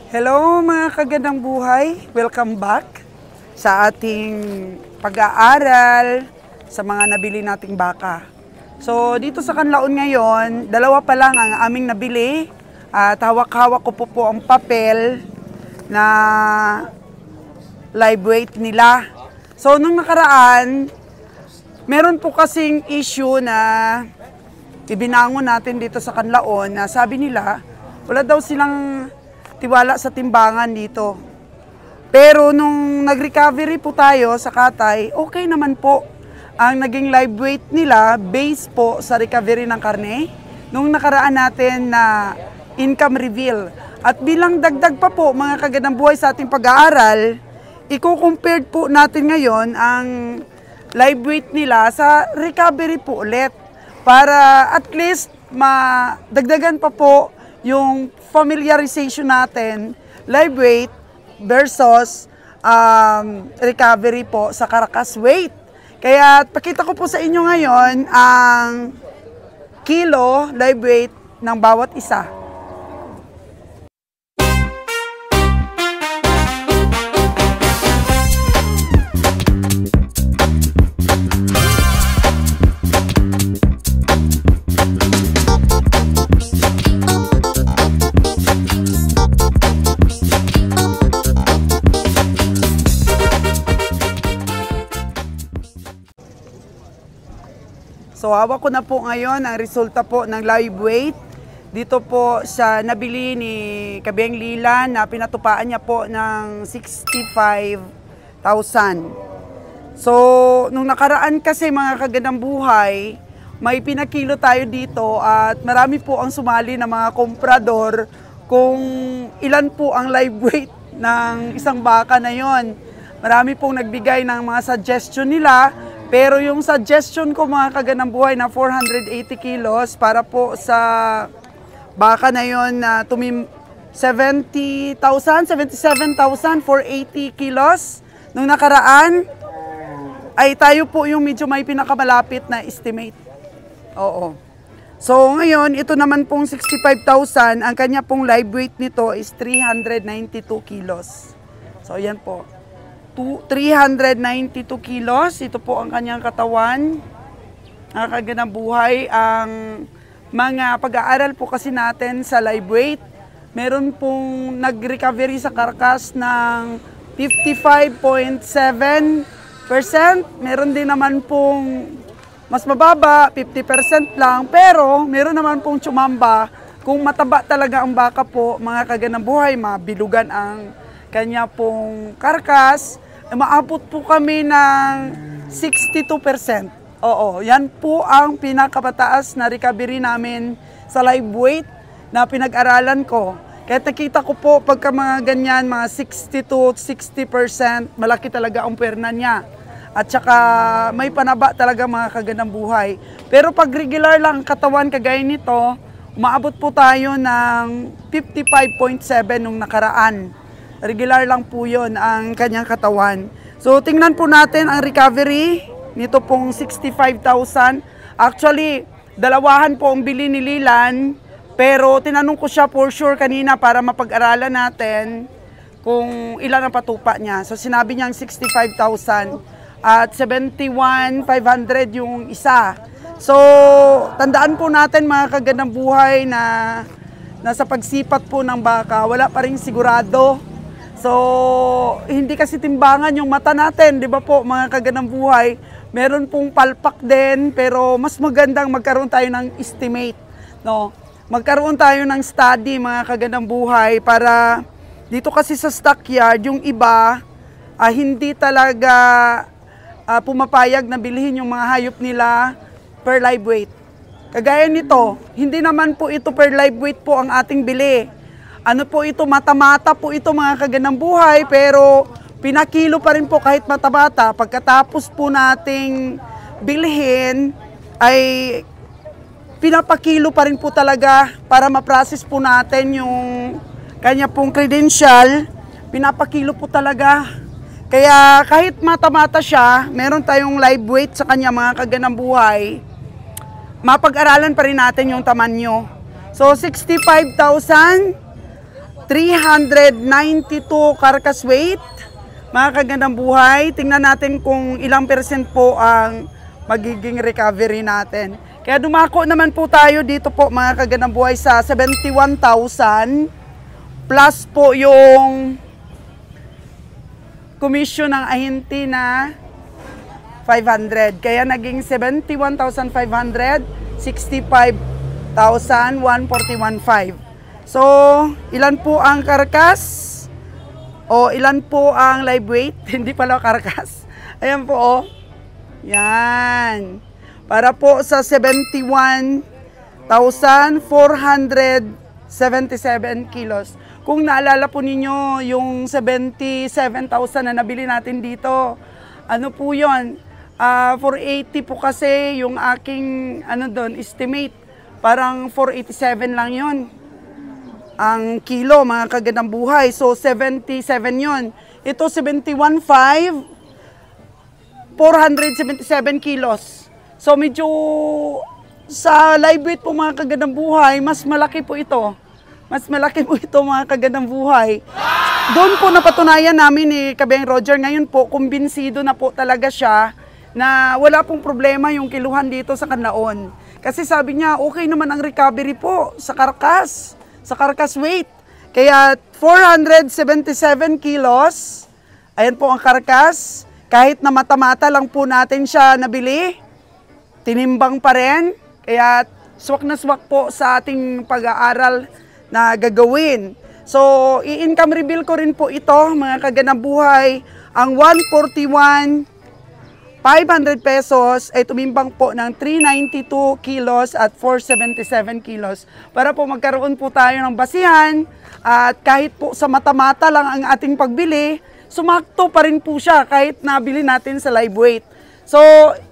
Hello mga kagandang buhay, welcome back sa ating pag-aaral sa mga nabili nating baka. So dito sa Canlaon ngayon, dalawa pa lang ang aming nabili at hawak-hawak ko po ang papel na live weight nila. So nung nakaraan, meron po kasing issue na ibinangon natin dito sa Canlaon na sabi nila, wala daw silang tiwala sa timbangan dito. Pero nung nag-recovery po tayo sa Katay, okay naman po. Ang naging live weight nila, base po sa recovery ng karne, nung nakaraan natin na income reveal. At bilang dagdag pa po mga kagandang buhay sa ating pag-aaral, i-compare po natin ngayon ang live weight nila sa recovery po ulit. Para at least madagdagan pa po yung familiarization natin, live weight versus recovery po sa carcass weight. Kaya pakita ko po sa inyo ngayon ang kilo live weight ng bawat isa. So hawak ko na po ngayon ang resulta po ng live weight. Dito po sa nabili ni Kabieng Lilan na pinatupaan niya po ng 65,000. So nung nakaraan kasi mga kagandang buhay, may pinakilo tayo dito at marami po ang sumali na mga komprador kung ilan po ang live weight ng isang baka na yon. Marami pong nagbigay ng mga suggestion nila. Pero yung suggestion ko mga kagandang buhay na 480 kilos para po sa baka na yun na 70,000, 77,000 for 80 kilos. Nung nakaraan ay tayo po yung medyo may pinakamalapit na estimate. Oo. So ngayon, ito naman pong 65,000, ang kanya pong live weight nito is 392 kilos. So yan po. 392 kilos. Ito po ang kanyang katawan. Nakakagandang buhay. Ang mga pag-aaral po kasi natin sa live weight, meron pong nag-recovery sa karkas ng 55.7%. Meron din naman pong mas mababa, 50% lang. Pero meron naman pong tsumamba. Kung mataba talaga ang baka po, mga kagandang buhay, mabilugan ang kanya pong karkas, maabot po kami ng 62%. Oo, yan po ang pinakamataas na recovery namin sa live weight na pinag-aralan ko. Kaya nakita ko po pagka mga ganyan, mga 60% malaki talaga ang perna niya. At saka may panaba talaga mga kagandang buhay. Pero pag regular lang katawan kagaya nito, umaabot po tayo ng 55.7 nung nakaraan. Regular lang po yun ang kanyang katawan. So, tingnan po natin ang recovery nito pong 65,000. Actually, dalawahan po ang bili ni Lilan. Pero tinanong ko siya for sure kanina para mapag-aralan natin kung ilan ang patupa niya. So, sinabi niyang 65,000 at 71,500 yung isa. So, tandaan po natin mga kagandang buhay na nasa pagsipat po ng baka, wala pa rin sigurado. So, hindi kasi timbangan yung mata natin, di ba po mga kagandang buhay? Meron pong palpak din, pero mas magandang magkaroon tayo ng estimate. No? Magkaroon tayo ng study mga kagandang buhay para dito kasi sa stockyard, yung iba hindi talaga pumapayag na bilhin yung mga hayop nila per live weight. Kagaya nito, hindi naman po ito per live weight po ang ating bili. Ano po ito, mata-mata po ito mga kagandang buhay, pero pinakilo pa rin po kahit mata-mata. Pagkatapos po nating bilhin, ay pinapakilo pa rin po talaga para ma-process po natin yung kanya pong credential. Pinapakilo po talaga. Kaya kahit mata-mata siya, meron tayong live weight sa kanya mga kagandang buhay, mapag-aralan pa rin natin yung tamanyo. So 65,392 carcass weight. Mga kagandang buhay, tingnan natin kung ilang percent po ang magiging recovery natin. Kaya dumako naman po tayo dito po mga kagandang buhay sa 71,000 plus po yung commission ng ahente na 500. Kaya naging 71,500, 65,141.5. So, ilan po ang karkas? O ilan po ang live weight? Hindi pala karkas. Ayan po, oh. Yan. Para po sa 71,477 kilos. Kung naalala po ninyo yung 77,000 na nabili natin dito, ano po yun? 480 po kasi yung aking estimate. Parang 487 lang yun ang kilo, mga kagandang buhay. So 77 yun. Ito 71,500, 477 kilos. So medyo sa live weight po mga kagandang buhay, mas malaki po ito. Mas malaki po ito mga kagandang buhay. Doon po napatunayan namin ni Kabeng Roger. Ngayon po, kumbinsido na po talaga siya na wala pong problema yung kiluhan dito sa Kanlaon. Kasi sabi niya, okay naman ang recovery po sa karkas weight. Kaya 477 kilos, ayan po ang karkas. Kahit na mata-mata lang po natin siya nabili, tinimbang pa rin. Kaya swak na swak po sa ating pag-aaral na gagawin. So, i-income reveal ko rin po ito, mga kagandang buhay. Ang 141,500 pesos ay tumimbang po ng 392 kilos at 477 kilos. Para po magkaroon po tayo ng basihan at kahit po sa mata-mata lang ang ating pagbili, sumakto pa rin po siya kahit nabili natin sa live weight. So,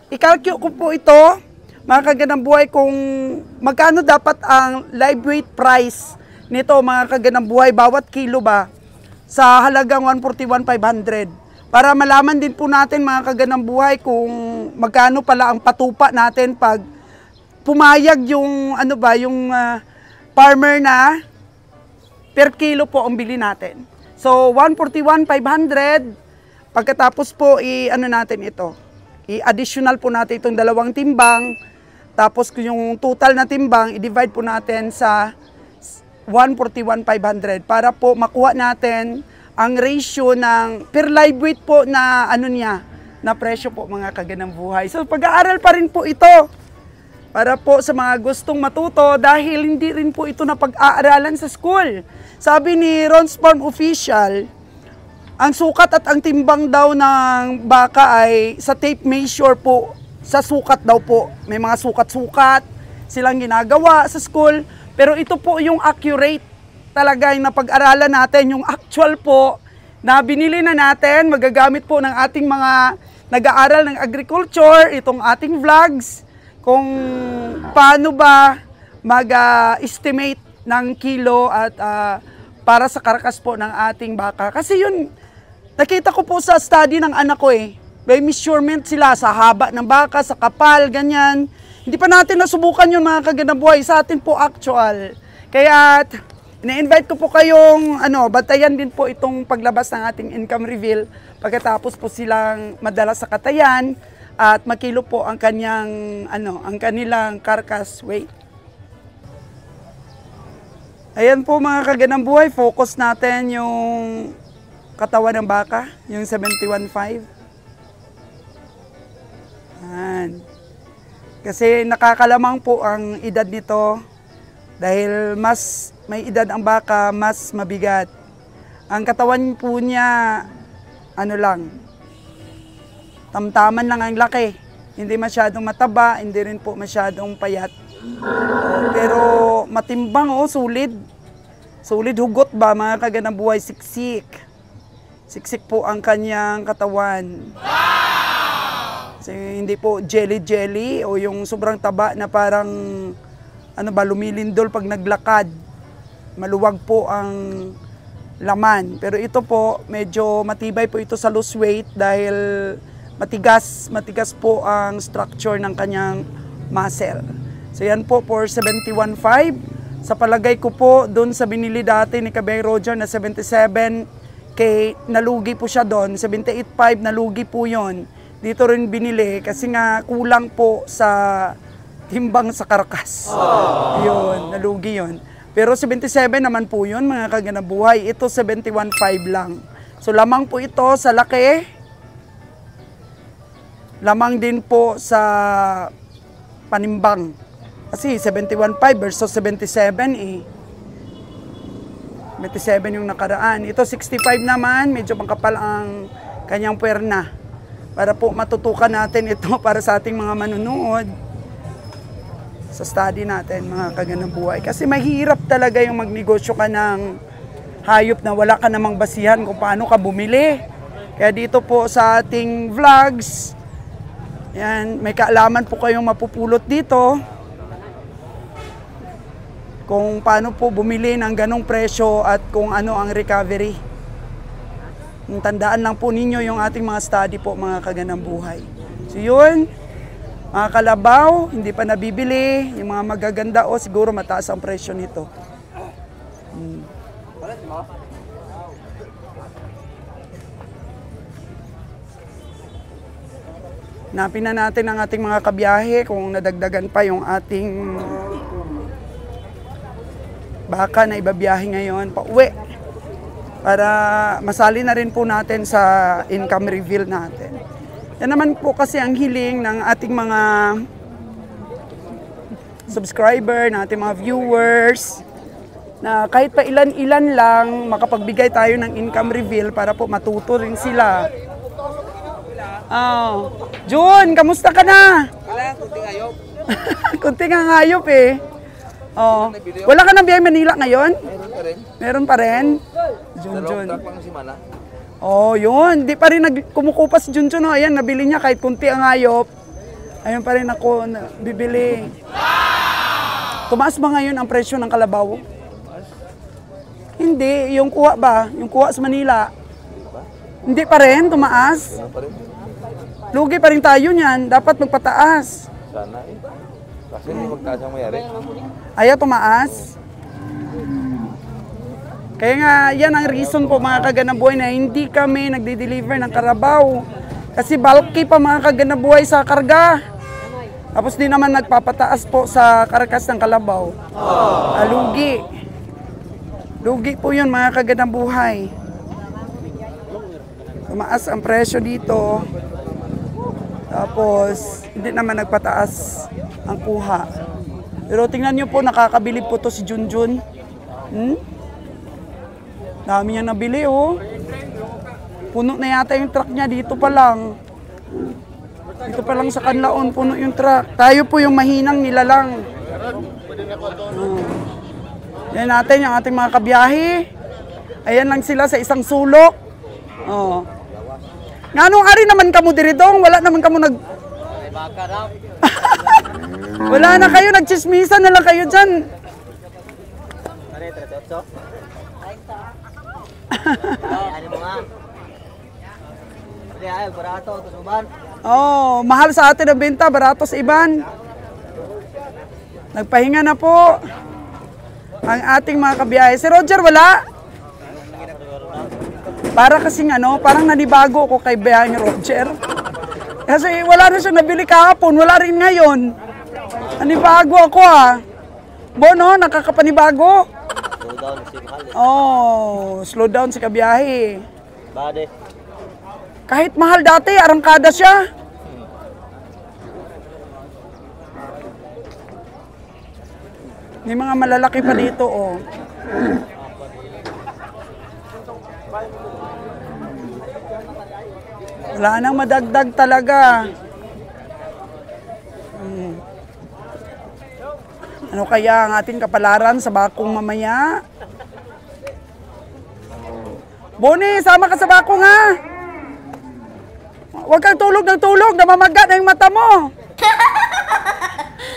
i-calculate ko po ito, mga kagandang buhay, kung magkano dapat ang live weight price nito, mga kagandang buhay, bawat kilo ba sa halagang 141,500. Para malaman din po natin, mga kagandang buhay, kung magkano pala ang patupa natin pag pumayag yung farmer na per kilo po ang bili natin. So 141,500, pagkatapos po natin ito. I-additional po natin itong dalawang timbang. Tapos yung total na timbang, i-divide po natin sa 141,500 para po makuha natin ang ratio ng per live weight po na na presyo po, mga kagandang buhay. So pag-aaral pa rin po ito para po sa mga gustong matuto dahil hindi rin po ito na pag-aaralan sa school. Sabi ni Ron's Farm Official, ang sukat at ang timbang daw ng baka ay sa tape measure po, sa sukat daw po. May mga sukat-sukat silang ginagawa sa school. Pero ito po yung accurate talaga yung napag-aralan natin, yung actual po na binili na natin, magagamit po ng ating mga nag-aaral ng agriculture, itong ating vlogs, kung paano ba mag-estimate ng kilo at para sa karkas po ng ating baka. Kasi yun, nakita ko po sa study ng anak ko may measurement sila sa haba ng baka, sa kapal, ganyan. Hindi pa natin nasubukan yun, mga kagandang buhay. Sa atin po actual. Kaya ina-invite ko po kayong batayan din po itong paglabas ng ating income reveal pagkatapos po silang madala sa katayan at makilo po ang kanilang carcass weight. Ayan po, mga kagandang buhay, focus natin yung katawan ng baka, yung 71.5. Ayan. Kasi nakakalamang po ang edad nito dahil mas may edad ang baka, mas mabigat. Ang katawan po niya, tamtaman lang ang laki. Hindi masyadong mataba, hindi rin po masyadong payat. Pero matimbang, solid. Solid hugot ba, mga kagandang buhay, siksik. Siksik po ang kanyang katawan. Kasi hindi po jelly-jelly o yung sobrang taba na parang lumilindol pag naglakad. Maluwag po ang laman. Pero ito po, medyo matibay po ito sa loose weight dahil matigas po ang structure ng kanyang muscle. So yan po for 71.5. Sa palagay ko po, doon sa binili dati ni Kabeng Roger na 77K, nalugi po siya doon. 78.5, nalugi po yon. Dito rin binili kasi nga kulang po sa timbang sa karkas. Yun, nalugi yon. Pero 77 naman po yun, mga kaganabuhay. Ito 71.5 lang. So lamang po ito sa laki. Lamang din po sa panimbang. Kasi 71.5 versus 77 eh. 77 yung nakaraan. Ito 65 naman, medyo pangkapal ang kanyang puwerna. Para po matutukan natin ito para sa ating mga manunood. Sa study natin, mga kaganang buhay. Kasi mahirap talaga yung magnegosyo ka ng hayop na wala ka namang basihan kung paano ka bumili. Kaya dito po sa ating vlogs, yan, may kaalaman po kayong mapupulot dito. Kung paano po bumili ng ganong presyo at kung ano ang recovery. Tandaan lang po ninyo yung ating mga study po, mga kaganang buhay. So yun, mga kalabaw, hindi pa nabibili. Yung mga magaganda o siguro mataas ang presyo nito. Napin na natin ang ating mga kabiyahe kung nadagdagan pa yung ating baka na ibabiyahe ngayon pa uwi para masali na rin po natin sa income reveal natin. Yan naman po kasi ang hiling ng ating mga subscriber, ng ating mga viewers, na kahit pa ilan-ilan lang makapagbigay tayo ng income reveal para po matuto rin sila. Oh. Jun, kamusta ka na? Wala, kunting ayop. Kunting ang hayop eh. Oh. Wala ka ng biyay Manila ngayon? Meron pa rin. Meron pa rin? Jun. Dalawang truck lang si Mana. Oh, yun. Di pa rin kumukupas Jun. Oh. Ayan, nabili niya kahit kunti ang hayop. Ayun pa rin ako bibili. Tumaas ba ngayon ang presyo ng kalabaw? Hindi. Yung kuha ba? Yung kuha sa Manila? Hindi pa rin. Tumaas? Meron pa rin. Lugi pa rin tayo niyan. Dapat magpataas. Sana eh. Kasi hindi magtaas ang mayari. Ayaw tumaas. Kaya nga, yan ang reason po mga kaganabuhay na hindi kami nagde-deliver ng karabaw. Kasi bulky pa mga kaganabuhay sa karga. Tapos di naman nagpapataas po sa karkas ng kalabaw. Lugi. Lugi po yun mga kaganabuhay. Tumaas ang presyo dito. Tapos, hindi naman nagpataas ang kuha. Pero tingnan nyo po, nakakabili po to si Junjun. Dami niya nabili, oh. Puno na yata yung truck niya, dito pa lang. Dito pa lang sa Kanlaon, puno yung truck. Tayo po yung mahinang nilalang. Yan natin, yung ating mga kabiyahe. Ayan lang sila sa isang sulok. Oh. Nga nung ari naman kamo diridong, wala naman kamo nag... Baka raw. Wala na kayo, nagchismisan na lang kayo dyan. Ano yung 38? Ano mo nga? Hindi ay, barato, tusuban. Oh, mahal sa atin ang benta, barato sa iban. Nagpahinga na po ang ating mga kabiyahe. Si Roger wala? Para kasing ano, parang nanibago ako kay biyahe ni Roger. Kasi wala na siya nabili kahapon, wala rin ngayon. Nanibago ako ah. Bono, nakakapanibago. Slow down, si Mahal. Oh, slow down si kabiyahe. Bade. Kahit mahal dati, arangkada siya. May mga malalaki pa dito, oh. Wala nang madagdag talaga. Ano kaya ang ating kapalaran sa bakong mamaya? Boni, sama ka sa bakong ha. Huwag kang tulog ng tulog, namamaga na yung mata mo.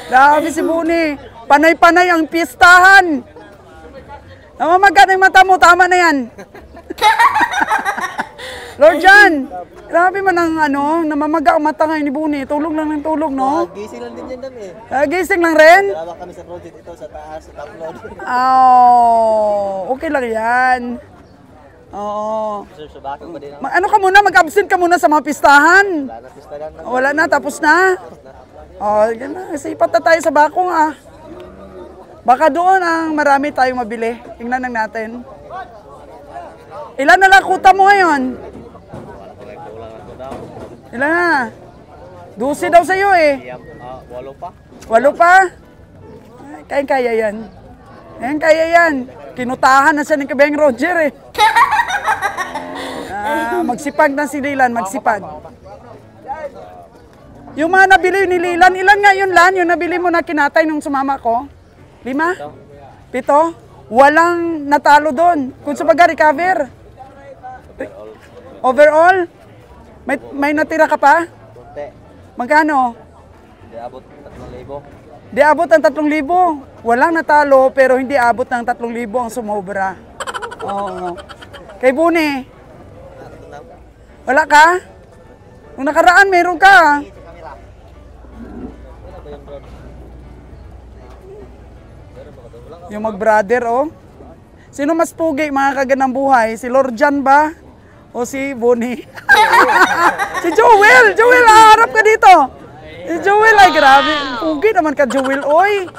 Grabe si Boni. Panay-panay ang pistahan. Namamaga na yung mata mo, tama na yan. Lord John, Grabe man ang namamaga ang mata ngayon ni Buni. Tulog lang ng tulog, no? Gising lang din yan dami. Gising lang rin? Dalawa kami sa project ito sa taas, sa top load. Okay lang yan. Oo. Sir, subako pa din ako. Ano ka muna, mag-absent ka muna sa mga pistahan. Wala na, pista lang. Wala na, tapos na. Yan na. Sipat na tayo sa bakong Baka doon ang marami tayong mabili. Tingnan lang natin. Ilan na lang kuta mo ngayon? Ilan na? 12 daw sa'yo eh. 8 pa. 8 pa? Ay, kaya yan. Kaya yan. Kinutahan na siya ng Kabeng Roger eh. Magsipag na si Lilan, magsipag. Yung mga nabili ni Lilan, ilan nga yun Lan? Yung nabili mo na kinatay nung sumama ko? 5? 7? Walang natalo doon. Kung sa recover. Overall? May natira ka pa? Kunti. Magkano? Hindi abot 3,000. Di abot ang 3,000. Walang natalo pero hindi abot ng 3,000 ang sumobra. Oo. Kay Buni? Wala ka? Nung nakaraan meron ka. Yung mag-brother, Sino mas pugi mga kaganang buhay? Si Lorjan ba? O si Buni? Si Joel! Joel, harap ka dito! Si Joel ay grabe. Pugi naman ka, Joel. Oy!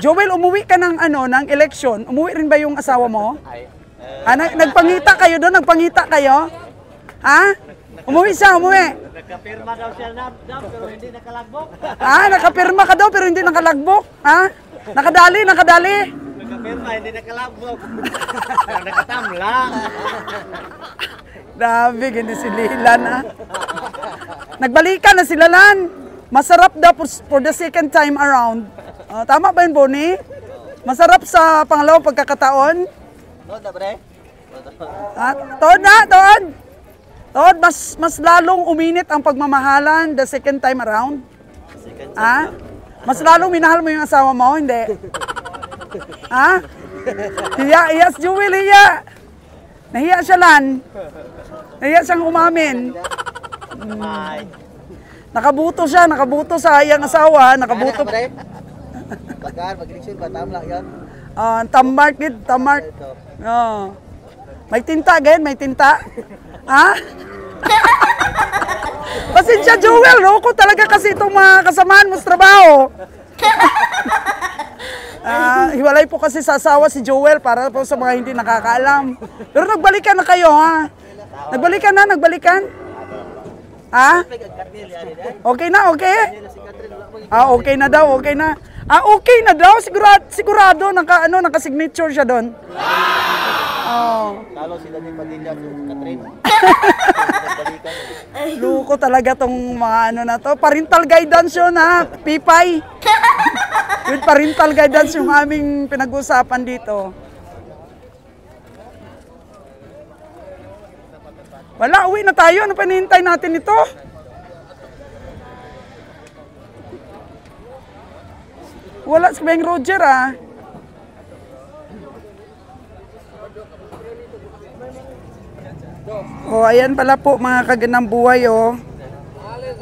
Joel, umuwi ka ng ng election. Umuwi rin ba yung asawa mo? Nagpangita kayo doon? Nagpangita kayo? Ha? Umuwi siya, umuwi. Nakapirma daw siya pero hindi nakalagbok. Nakapirma ka daw pero hindi nakalagbok? Ha? Nakadali? Nakapirma, hindi nakalagbok. Nakatamla. Grabe, ganda si Lilan, Nagbalikan na sila, Lan. Masarap daw for the second time around. Tama ba yun, Boni? Masarap sa pangalawang pagkakataon? Tood na, pre? Tood. Tood, mas lalong uminit ang pagmamahalan the second time around. Mas lalong minahal mo yung asawa mo, hindi? Hiya si Jewel, hiya. Nahiya siya, Lan. Nahiya siyang umamin. Nakabuto sa iyang asawa, nakabuto. Pagkaan, mag-eleksyon ba? Tamla yan? Tammark. May tinta, may tinta. Pasensya, Joel, loko talaga kasi itong mga kasamaan mo sa trabaho. Hiwalay po kasi sa asawa si Joel para po sa mga hindi nakakaalam. Pero nagbalikan na kayo, Nagbalikan? Okay na, okay? Okay na daw, okay na. Okay na daw, sigurado naka-signature siya doon. Talo sila ni Padilla at Catherine. Luko talaga tong mga na to. Parental guidance yun, Pipay. With parental guidance yung aming pinag-usapan dito. Wala, uwi na tayo. Ano pa hinihintay natin ito? Wala si Beng Roger, ayan pala po mga kaganang buhay,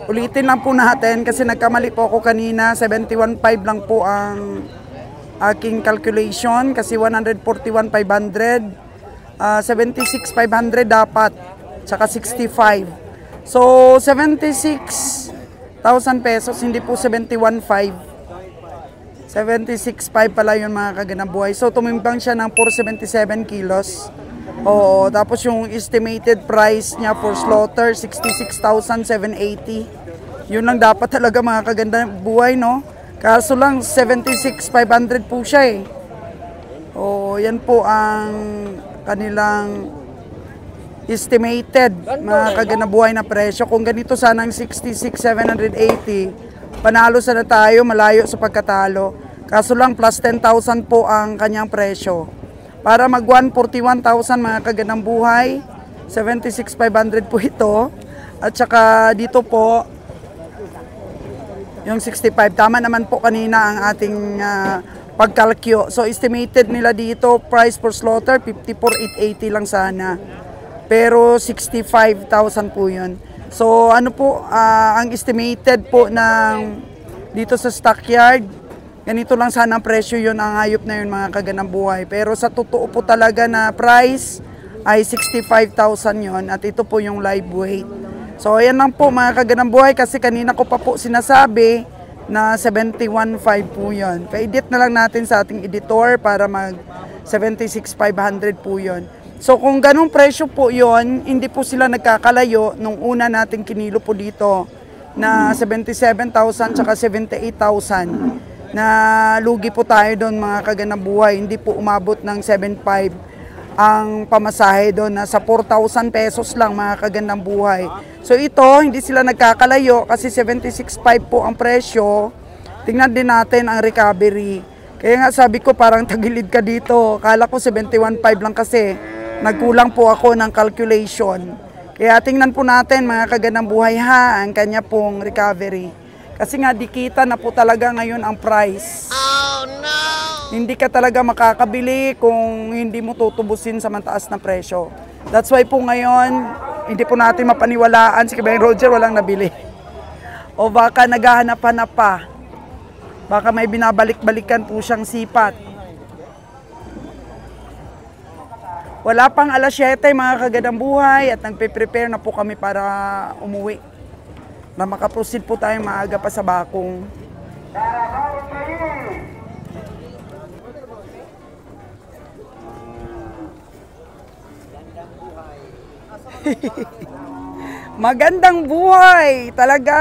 Ulitin lang po natin kasi nagkamali po ako kanina. 71.5 lang po ang aking calculation kasi 141,500. 76,500 dapat. Tsaka 65. So, 76,000 pesos, hindi po 71,500. 76,500 pala yun mga kaganang buhay. So, tumimbang siya ng 477 kilos. Oo, tapos yung estimated price niya for slaughter, 66,780. Yun lang dapat talaga mga kagandang buhay, no? Kaso lang, 76,500 po siya, Oo, yan po ang kanilang estimated mga kagandang buhay na presyo. Kung ganito sana ang 66,780, panalo sana tayo, malayo sa pagkatalo. Kaso lang, plus 10,000 po ang kanyang presyo. Para mag 141,000 mga kagandang buhay, 76,500 po ito. At saka dito po, yung 65. Tama naman po kanina ang ating pagkalkyo. So estimated nila dito, price for slaughter, 54,880 lang sana. Pero 65,000 po yun. So ano po, ang estimated po ng dito sa stockyard, ganito lang sana ang presyo yun, ang hayop na yun mga kaganang buhay. Pero sa totoo po talaga na price ay 65,000 yun at ito po yung live weight. So ayan lang po mga kaganang buhay kasi kanina ko pa po sinasabi na 71.5 po yun. Pa-edit na lang natin sa ating editor para mag 76,500 po yun. So kung ganung presyo po yun, hindi po sila nagkakalayo nung una nating kinilo po dito na 77,000 tsaka 78,000 na lugi po tayo doon mga kaganang buhay. Hindi po umabot ng 7,500 ang pamasahe doon na sa 4,000 pesos lang mga kagandang buhay. So ito, hindi sila nagkakalayo kasi 76.5 po ang presyo. Tingnan din natin ang recovery. Kaya nga sabi ko parang tagilid ka dito. Kala ko 71.5 lang kasi nagkulang po ako ng calculation. Kaya tingnan po natin mga kagandang buhay ha, ang kanya pong recovery. Kasi nga dikita na po talaga ngayon ang price. Oh no! Hindi ka talaga makakabili kung hindi mo tutubusin sa mataas na presyo. That's why po ngayon, hindi po natin mapaniwalaan si Kabayan Roger walang nabili. O baka naghahanap-hanap pa. Baka may binabalik-balikan po siyang sipat. Wala pang alas 7 mga kagadang buhay at nagpe-prepare na po kami para umuwi. Na makaproceed po tayong maaga pa sa bakong. Magandang buhay talaga.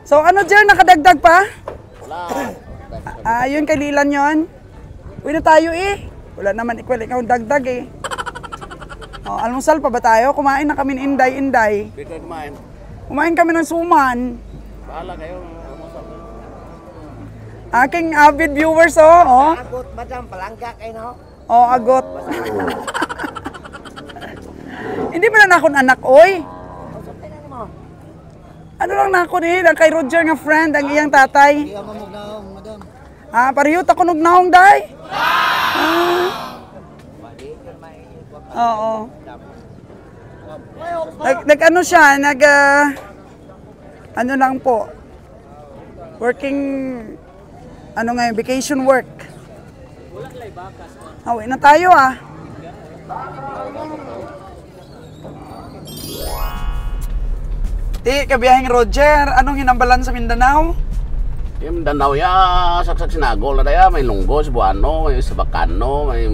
So ano dyan, nakadagdag pa? Wala. Yun kay Lilan yun. Uwi na tayo eh. Wala naman ikaw dagdag eh. Oh, almusal pa ba tayo? Kumain na kami ng inday-inday. Dito kumain. Kumain kami ng suman. Bahala kayo. Aking avid viewers oh. Agot, madam, palangga kayo, no? Oh, agot. Hindi ba na ako anak, oy? Ano lang na ako ni kay Roger nga friend, ang iyang tatay. Iya mo magnaong, madam. Parihot ako nugnaong, day. Oo. Nag-ano siya, ano lang po, working, ano ngayon, vacation work. Uwi na tayo ah. Di, kabiyahing Roger, anong hinambalan sa Mindanao? Yung Mindanao ya, saksak sinagol na daya. May Lunggo, Cebuano, may Sabacano, may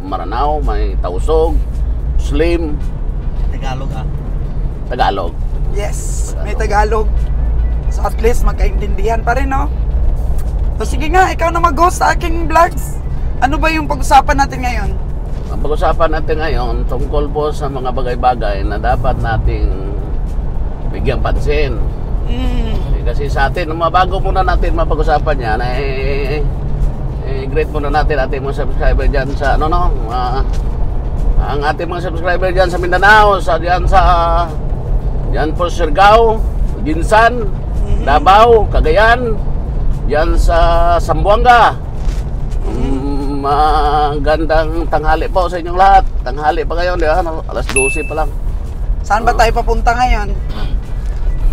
Maranao, may Tausog, Slim. Tagalog ah. Tagalog. Yes, may Tagalog. So at least magkaintindihan pa rin, no? So sige nga, ikaw na mag-host sa aking vlogs. Ano ba yung pag-usapan natin ngayon? Ang pag-usapan natin ngayon tungkol po sa mga bagay-bagay na dapat nating bigyang pansin. Kasi sa atin, bago muna natin mapag-usapan yan, greet muna natin ating mga subscriber dyan sa, ang ating mga subscriber dyan sa Mindanao, dyan po Siargao, Ginsan, Davao, Cagayan, dyan sa Zamboanga. Magandang tanghali po sa inyong lahat. Tanghali pa ngayon, alas 12 pa lang. Saan ba tayo papunta ngayon?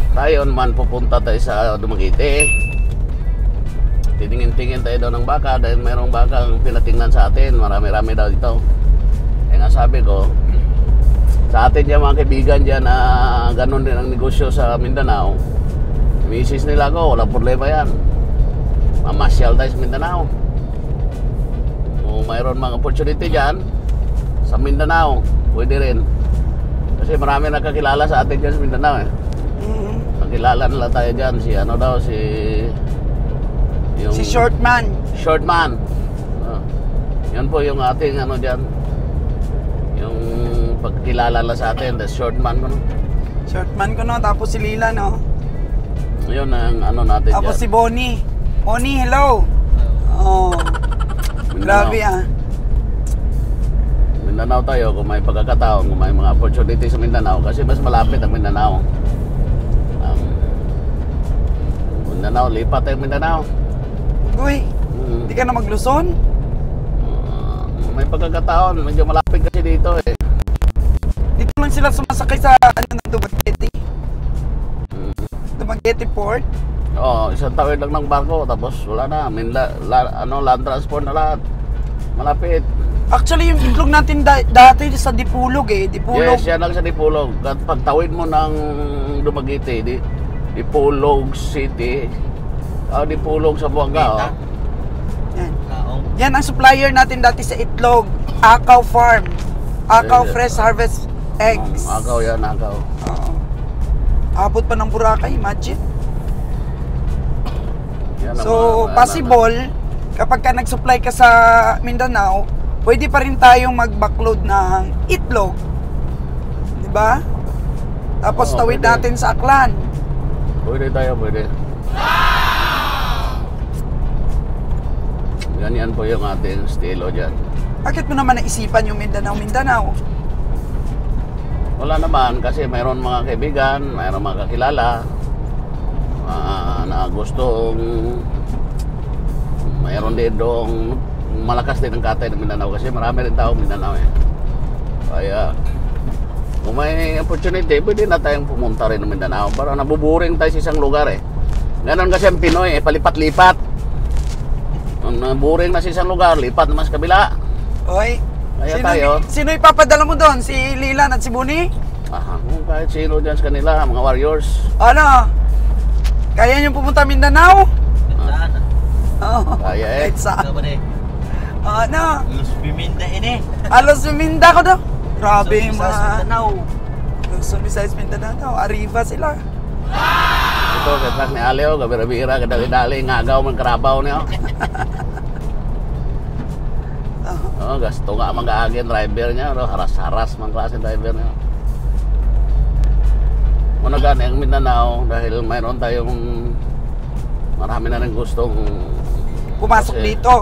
Tayo naman pupunta tayo sa Dumaguete. Titingin-tingin tayo daw ng baka dahil mayroong bakang pinatingnan sa atin. Marami-rami daw dito. Kaya nga sabi ko, sa atin yung mga kaibigan dyan na ganun din ang negosyo sa Mindanao, misis nila ko, walang problema yan. Mamasyal tayo sa Mindanao. Kung mayroon mga opportunity dyan sa Mindanao, pwede rin. Kasi marami nakakilala sa atin dyan sa Mindanao eh. Nakilala nila tayo dyan, Si Shortman. Shortman. Yan po yung ating dyan. Yung pagkilala nila sa atin, the Shortman ko no. Shortman ko no, tapos si Lila no. Yun ang natin tapos dyan. si Bonnie. Bonnie, hello. Oh. Grabe ah. Mindanao tayo kung may pagkakataon, kung may mga opportunity sa Mindanao kasi mas malapit ang Mindanao. Mindanao, lipat tayo Mindanao. Uy, hindi ka na magluson? May pagkakataon, medyo malapit kasi dito eh. Dito lang sila sumasakay sa ng Dumaguete. Port. Oo, isang tawid lang ng barko, tapos wala na. Land transport na lahat. Malapit. Actually, yung itlog natin dati sa Dipulog Dipulog. Yes, yan lang sa Dipolog. Pagtawid mo ng Dumaguete, Dipolog City, Dipolog sa Buanga. Yan. Kaong. Yan ang supplier natin dati sa itlog. Akaw Farm. Akaw Yes. Fresh Harvest Eggs. Agaw yan, agaw. Oo. Abot pa ng Boracay, imagine. Yan ang So, mga- possible, kapag ka nag-supply ka sa Mindanao, pwede pa rin tayong mag-backload ng itlog. Di ba? Tapos Oo, tawid pwede. natin sa Aklan. Pwede tayo, pwede. Ganyan po yung ating estilo dyan. Bakit mo naman naisipan yung Mindanao? Wala naman kasi mayroon mga kaibigan, mayroon mga kakilala na gustong mayroon din doong malakas din ang katay ng Mindanao kasi marami rin tao Mindanao eh. Kaya kung may opportunity, pwede na tayong pumunta rin ng Mindanao para nabuburing tayo sa isang lugar eh. Ganon kasi ang Pinoy eh, palipat-lipat. Naburing na sa isang lugar, lipat naman sa kabila. Oy, Kaya tayo. Sino ipapadala mo doon? Si Lilan at si Buni? Kung kahit sino dyan sa kanila, mga warriors. Ano? Kaya nyo pumunta Mindanao? Saan? Oo. Kaya eh. Kahit saan. Ano ba de? Ano? Los Biminda ini. Alos Minda ko daw. Grabe yung Sa mga... Mindanao. Luzon, Visayas, Mindanao. Arriba sila. Ito, katak ni Aleo, gabira-bira, kadali-dali, ngagaw, magkarabaw niyo. Gasto nga mag-aagin driver niya, haras-haras mang klase driver niya. Muna gani ang Mindanao dahil mayroon tayong marami na rin gustong Pumasok kasi dito.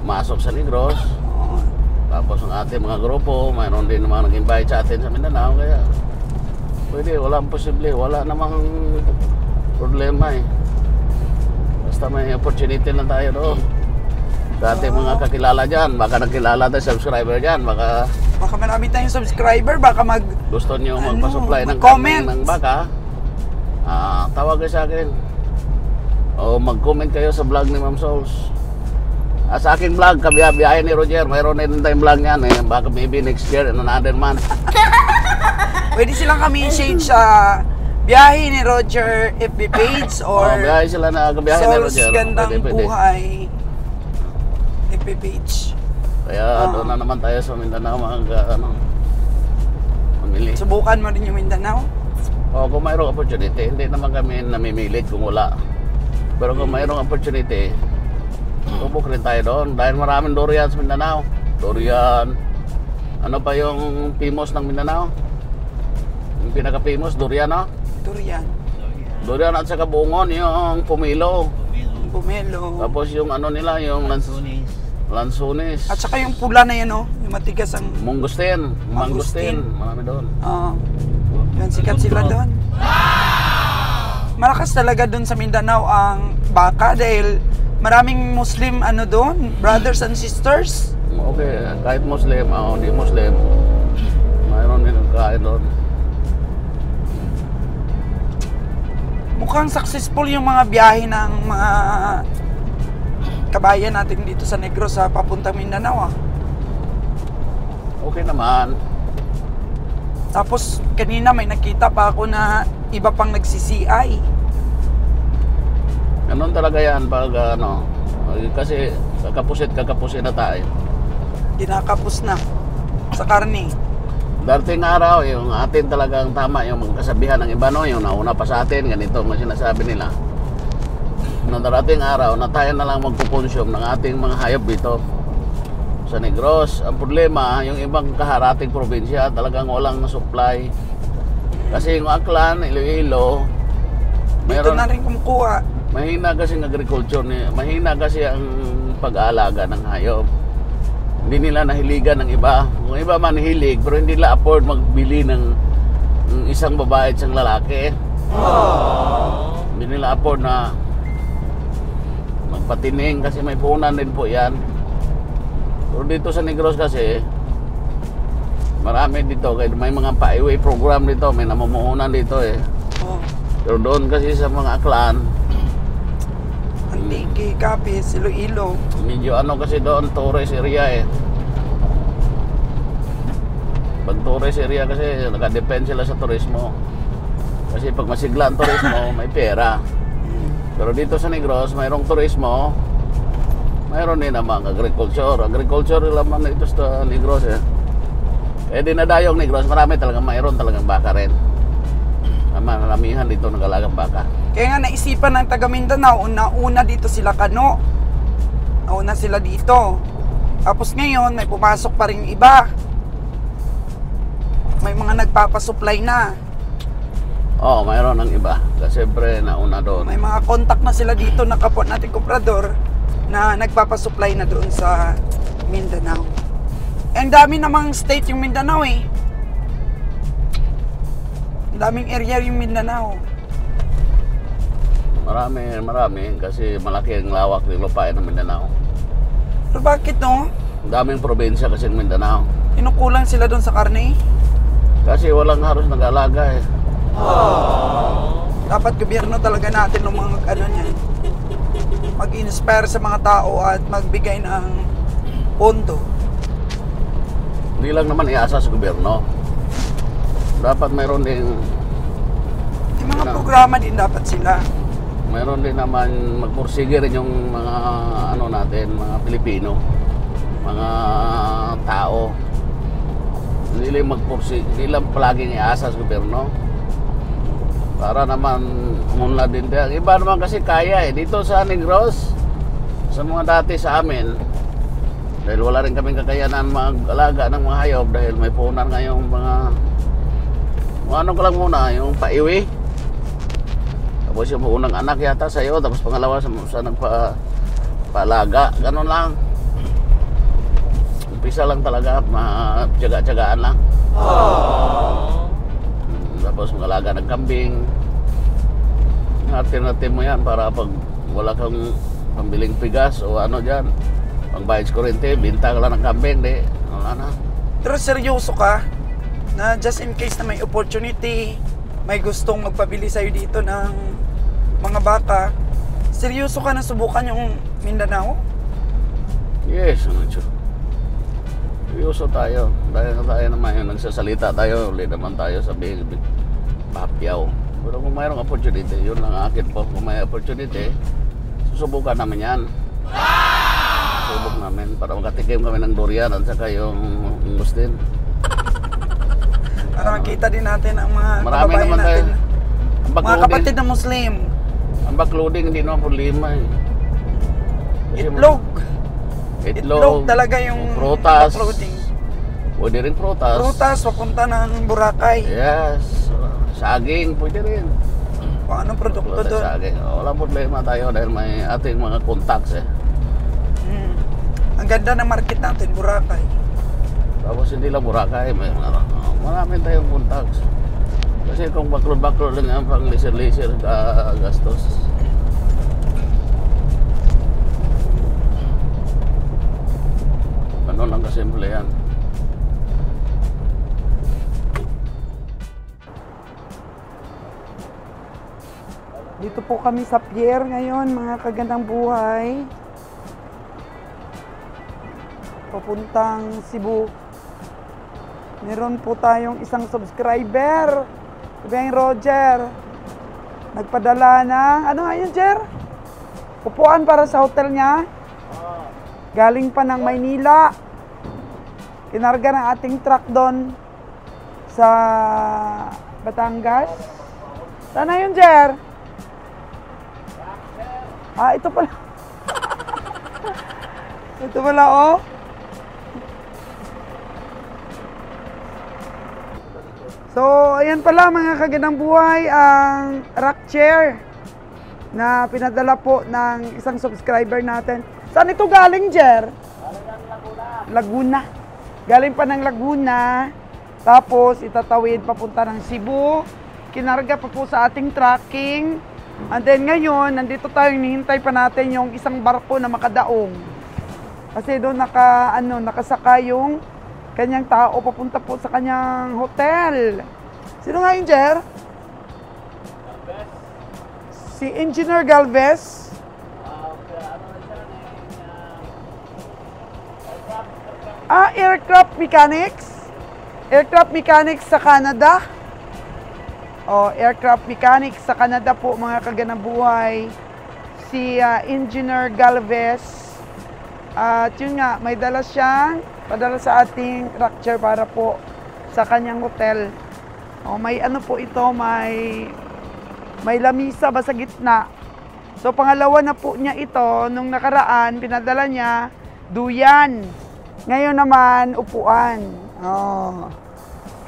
masok sa Negros. Oo. Tapos ang ating mga grupo, mayroon din mga nag-invite sa atin sa Mindanao. Kaya pwede, walang posible, wala namang problema eh. Basta may opportunity lang tayo doon. Sa ating mga kakilala dyan, baka nakilala tayo subscriber dyan, baka Baka marami tayong subscriber. Baka gusto nyo Ano, magpa-supply ng mag-comment. karne ng baka, tawag kayo sa akin. O mag-comment kayo sa vlog ni Ma'am Souls. Sa aking vlog, kabiyahe ni Roger, mayroon na din tayong vlog niyan eh. Baka maybe next year, in another month. pwede silang kami shade sa biyahe ni Roger FB page or Biyahe sila na kabiyahe ni Souls Roger. Gandang Pwede. Buhay FB page. Kaya doon na naman tayo sa Mindanao mamili. Subukan mo rin yung Mindanao. Kung mayroong opportunity, hindi naman kami namimilit kung wala. Pero kung mayroong opportunity, subok rin tayo doon. Dahil maraming durian sa Mindanao. Durian. Ano pa yung famous ng Mindanao? Yung pinaka-famous, durian, no? Durian, Durian at saka bungon, yung pumilo. Pomelo. Tapos yung ano nila, yung Tunis. lansunis. At saka yung pula na yan, no? Yung matigas ang... Mangustin. Mangustin. Marami doon. Oo. Yan, sikat sila doon. Malakas talaga doon sa Mindanao ang baka dahil maraming Muslim doon, brothers and sisters. Okay, kahit Muslim, hindi Muslim, mayroon din ang kain doon. Mukhang successful yung mga biyahe ng mga kabayan natin dito sa Negros sa papuntang Mindanao. Okay naman. Tapos kanina may nakita pa ako na iba pang nagsi-CI. Ganun talaga yan pag kasi kakapusit na tayo. Kinakapos na sa karne. Dating araw, yung atin talagang tama, yung kasabihan ng iba, no? Yung nauna pa sa atin, ganito ang sinasabi nila. Noong darating araw na tayo na lang magkukonsume ng ating mga hayop dito sa Negros. Ang problema, yung ibang kaharating probinsya talagang walang supply. Kasi yung Aklan, Iloilo, Dito na rin kumukuha. mahina kasi ang agriculture, mahina kasi ang pag-aalaga ng hayop. Hindi nila nahiligan ng iba. Kung iba man hilig, pero hindi nila afford magbili ng isang babae at isang lalaki. Hindi nila afford na magpatining kasi may puhunan din po yan. Pero dito sa Negros kasi marami dito, may mga pa-highway program dito, may namumuhunan dito eh. Oh. Pero doon kasi sa mga Aklan, Antique, Capiz, Iloilo. medyo ano kasi doon, tourist area eh. Pag tourist area kasi, nakadepend sila sa turismo. Kasi pag masigla ang turismo, may pera. Pero dito sa Negros, mayroong turismo, mayroon din namang agriculture. Agriculture naman ito sa Negros eh. Kaya dinadayong Negros, marami talagang mayroon talagang baka rin. Maramihan dito nagalagang baka. Kaya nga naisipan ng taga Mindanao, una dito sila Kano. Nauna sila dito. Tapos ngayon, may pumasok pa rin iba. May mga nagpapasupply na. Oo, mayroon ng iba. Kasi siyempre, nauna doon. May mga contact na sila dito na kapwa nating komprador na nagpapasupply na doon sa Mindanao. Ang dami namang state yung Mindanao eh. Ang daming area yung Mindanao. Marami. Kasi malaki ang lawak ng lupain ng Mindanao. Pero bakit no? Ang daming probinsya kasi ng Mindanao. Kinukulang sila doon sa karne? Kasi walang halos nag-alaga eh. Dapat gobyerno talaga natin ng mga ano niyan. Mag-inspire sa mga tao at magbigay ng pondo. Hindi lang naman iasa sa gobyerno. Dapat mayroon din, Yung mga programa din dapat sila. mayroon din naman magpursige rin yung mga ano natin, mga Pilipino, mga tao. Hindi lang magpursige, hindi lang palaging iasa sa gobyerno. Para naman umunlad din tayo. Iba naman kasi kaya eh. Dito sa Negros, sa mga dati sa amin, dahil wala rin kaming kakayanan mag-alaga ng mga hayop dahil may punan ngayong mga ano ko lang muna, yung paiwi. Tapos yung unang anak yata sa'yo, tapos pangalawa sa nagpa-alaga. Ganun lang. Umpisa lang talaga, tyaga-tyagaan lang. Tapos mag-alaga ng kambing. Natin mo yan para pag wala kang pambiling pigas o ano dyan, pangbayad sa kuryente, binta ka lang ng kambing, di. Wala na. Pero seryoso ka na just in case na may opportunity, may gustong magpabili sa'yo dito ng mga baka, seryoso ka na subukan yung Mindanao? Yes, ano siya. Seryoso tayo. Dahil tayo naman yung nagsasalita tayo, ulit naman tayo sabihin, papyaw. Pero kung mayroong opportunity, yun lang akin po. Kung may opportunity, susubukan namin yan. Subok namin para makatikim kami ng durian at saka yung mustin. Para makita din natin ang mga Marami kababayan naman tayo. natin. Ang Mga backloading, kapatid na Muslim. ang backloading hindi naman problema eh. Kasi Itlog. Itlog, talaga yung prutas. backloading. Pwede rin prutas. Prutas, papunta ng Boracay. Yes. Saging, pwede rin. Kung anong produkto Prutas, doon. saging. Walang problema tayo dahil may ating mga contacts eh. Ang ganda ng market natin, Boracay. Tapos hindi lang Boracay, marami tayong contacts. Kasi kung baklod-baklod lang yan, pang leisure gastos. Ano lang kasimple yan. Dito po kami sa pier ngayon, mga kagandang buhay. Papuntang Cebu. Meron po tayong isang subscriber. Sabi Roger. Nagpadala ng, ano nga yun, Jer? Upuan para sa hotel niya. Galing pa ng Maynila. Kinarga ng ating truck doon sa Batangas. Sana yun, Jer? Ah, ito pala. Ito pala, oh. So, ayan pala mga kagandang buhay, ang rock chair na pinadala po ng isang subscriber natin. Saan ito galing, Jer? Galing ng Laguna. Galing pa ng Laguna. Tapos, itatawid papunta ng Cebu. Kinarga pa po sa ating tracking. And then ngayon, nandito tayo, hinihintay pa natin yung isang barko na makadaong. Kasi doon nakasaka yung kanyang tao papunta po sa kanyang hotel. Sino nga yun, Jer? Si Engineer Galvez. Aircraft mechanics. Aircraft mechanics sa Canada. Aircraft mechanics sa Canada po, mga kaganang buhay. Si Engineer Galvez. At yun nga, may dala siyang padala sa ating structure para po sa kanyang hotel. May ano po ito, may lamisa ba sa gitna. So pangalawa na po niya ito, nung nakaraan, pinadala niya, duyan. Ngayon naman, upuan.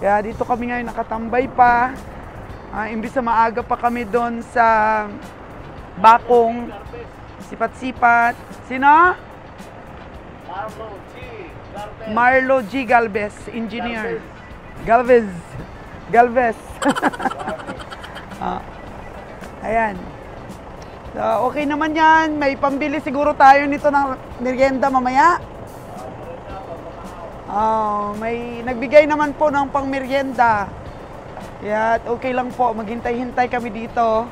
Kaya dito kami ngayon nakatambay pa. Imbis na maaga pa kami doon sa Bakong, sipat-sipat. Sino? Marlo G. Galvez, engineer. Galvez. Ayan. So, okay naman yan. May pambili siguro tayo nito ng merienda mamaya. May nagbigay naman po ng pang merienda. Kaya okay lang po, maghintay-hintay kami dito.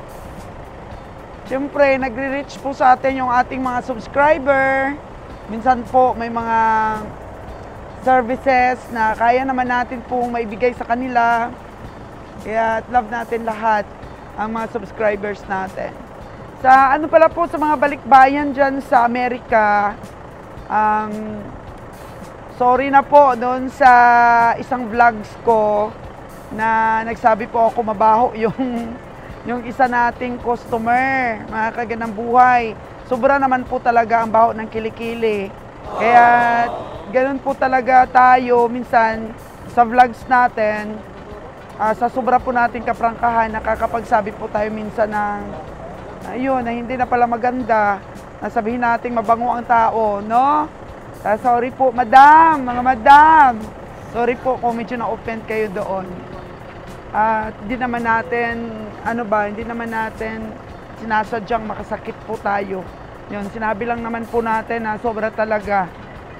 Siyempre, nagre-reach po sa atin yung ating mga subscriber. Minsan po may mga services na kaya naman natin pong maibigay sa kanila. Kaya love natin lahat ang mga subscribers natin. Sa ano pala po, sa mga balikbayan dyan sa Amerika, sorry na po doon sa isang vlogs ko na nagsabi po ako mabaho yung isa nating customer, mga kaganang buhay. Sobra naman po talaga ang baho ng kilikili. Kaya ganun po talaga tayo minsan sa vlogs natin. Sa sobra po nating kaprangkahan, nakakapagsabi po tayo minsan ng ayun, na hindi na pala maganda. Nasabihin natin mabango ang tao, no? Sorry po, madam, mga madam. Sorry po kung medyo na-offend kayo doon. Hindi naman natin, hindi naman natin sinasadyang makasakit po tayo. Yun, sinabi lang naman po natin na sobra talaga.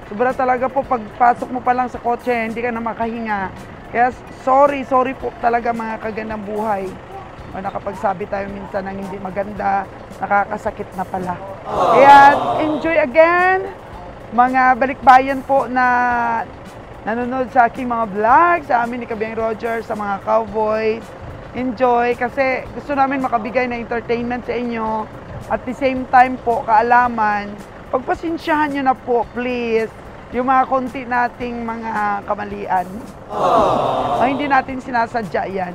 Sobra talaga po, pagpasok mo pa lang sa kotse, hindi ka na makahinga. Kaya sorry po talaga mga kagandang buhay. Nakapagsabi tayo minsan ng hindi maganda, nakakasakit na pala. Kaya enjoy again, mga balikbayan po na nanonood sa aking mga vlog, sa amin ni Kabiang Roger, sa mga cowboys. Enjoy kasi gusto namin makabigay na entertainment sa inyo. At the same time po, kaalaman, pagpasensyahan nyo na po, please, yung mga konti nating mga kamalian. Hindi natin sinasadya yan.